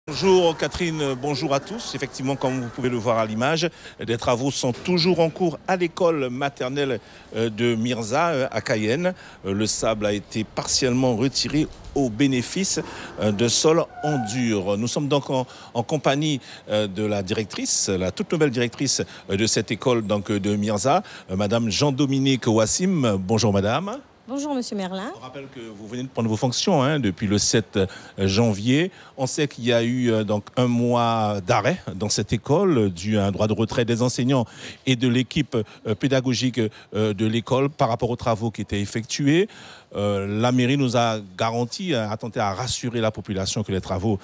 Bonjour Catherine, bonjour à tous. Effectivement, comme vous pouvez le voir à l'image, des travaux sont toujours en cours à l'école maternelle de Mirza à Cayenne. Le sable a été partiellement retiré au bénéfice de sols en dur. Nous sommes donc en compagnie de la directrice, la toute nouvelle directrice de cette école donc, de Mirza, Madame Jean-Dominique Wassim. Bonjour Madame. Bonjour Monsieur Merlin. Je rappelle que vous venez de prendre vos fonctions depuis le 7 janvier. On sait qu'il y a eu donc un mois d'arrêt dans cette école dû à un droit de retrait des enseignants et de l'équipe pédagogique de l'école par rapport aux travaux qui étaient effectués. La mairie nous a garanti, a tenté à rassurer la population que les travaux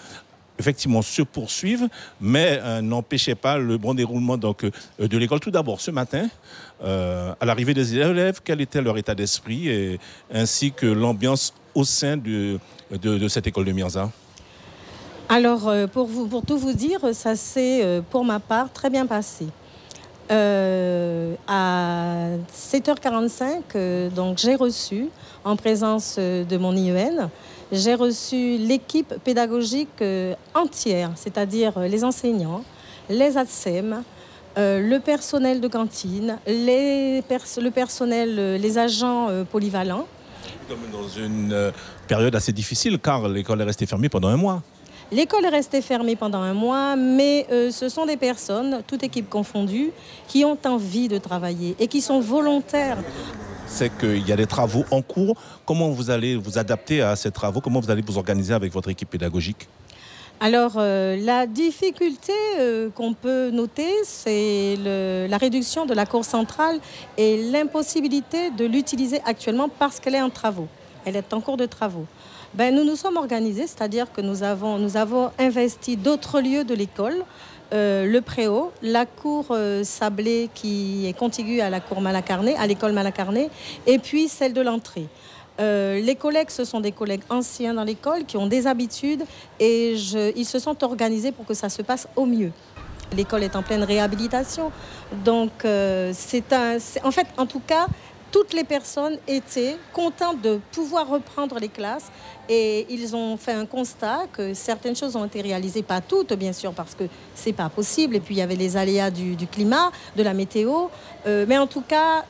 effectivement se poursuivent, mais n'empêchez pas le bon déroulement donc, de l'école. Tout d'abord, ce matin, à l'arrivée des élèves, quel était leur état d'esprit ainsi que l'ambiance au sein de cette école de Mirza? Alors, pour tout vous dire, ça s'est, pour ma part, très bien passé. À 7h45, donc, j'ai reçu, en présence de mon IEN, j'ai reçu l'équipe pédagogique entière, c'est-à-dire les enseignants, les ATSEM, le personnel de cantine, le personnel, les agents polyvalents. Comme dans une période assez difficile, car l'école est restée fermée pendant un mois. L'école est restée fermée pendant un mois, mais ce sont des personnes, toute équipe confondue, qui ont envie de travailler et qui sont volontaires. C'est qu'il y a des travaux en cours. Comment vous allez vous adapter à ces travaux? Comment vous allez vous organiser avec votre équipe pédagogique? Alors, la difficulté qu'on peut noter, c'est la réduction de la cour centrale et l'impossibilité de l'utiliser actuellement parce qu'elle est en travaux. Elle est en cours de travaux. Nous nous sommes organisés, c'est-à-dire que nous avons investi d'autres lieux de l'école, le préau, la cour sablée qui est contiguë à la cour Malacarné, à l'école Malacarné, et puis celle de l'entrée. Les collègues, ce sont des collègues anciens dans l'école qui ont des habitudes et ils se sont organisés pour que ça se passe au mieux. L'école est en pleine réhabilitation, donc en fait, en tout cas, toutes les personnes étaient contentes de pouvoir reprendre les classes et ils ont fait un constat que certaines choses ont été réalisées, pas toutes bien sûr parce que c'est pas possible et puis il y avait les aléas du climat, de la météo, mais en tout cas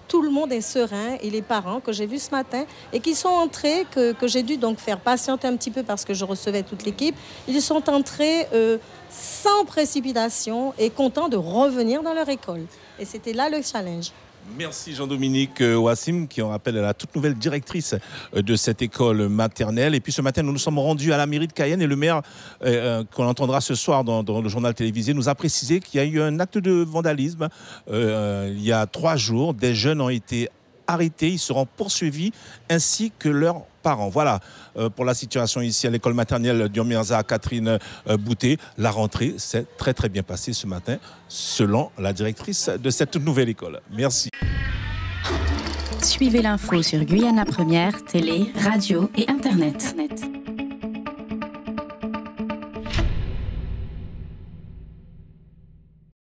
tout le monde est serein et les parents que j'ai vus ce matin et qui sont entrés, que j'ai dû donc faire patienter un petit peu parce que je recevais toute l'équipe, ils sont entrés sans précipitation et contents de revenir dans leur école et c'était là le challenge. Merci Jean-Dominique Wassim, qui on rappelle est la toute nouvelle directrice de cette école maternelle. Et puis ce matin, nous nous sommes rendus à la mairie de Cayenne et le maire, qu'on entendra ce soir dans le journal télévisé, nous a précisé qu'il y a eu un acte de vandalisme il y a 3 jours. Des jeunes ont été arrêtés, ils seront poursuivis ainsi que leurs parents. Voilà pour la situation ici à l'école maternelle de Mirza, Catherine Boutet. La rentrée s'est très très bien passée ce matin selon la directrice de cette nouvelle école. Merci. Suivez l'info sur Guyana Première, télé, radio et internet.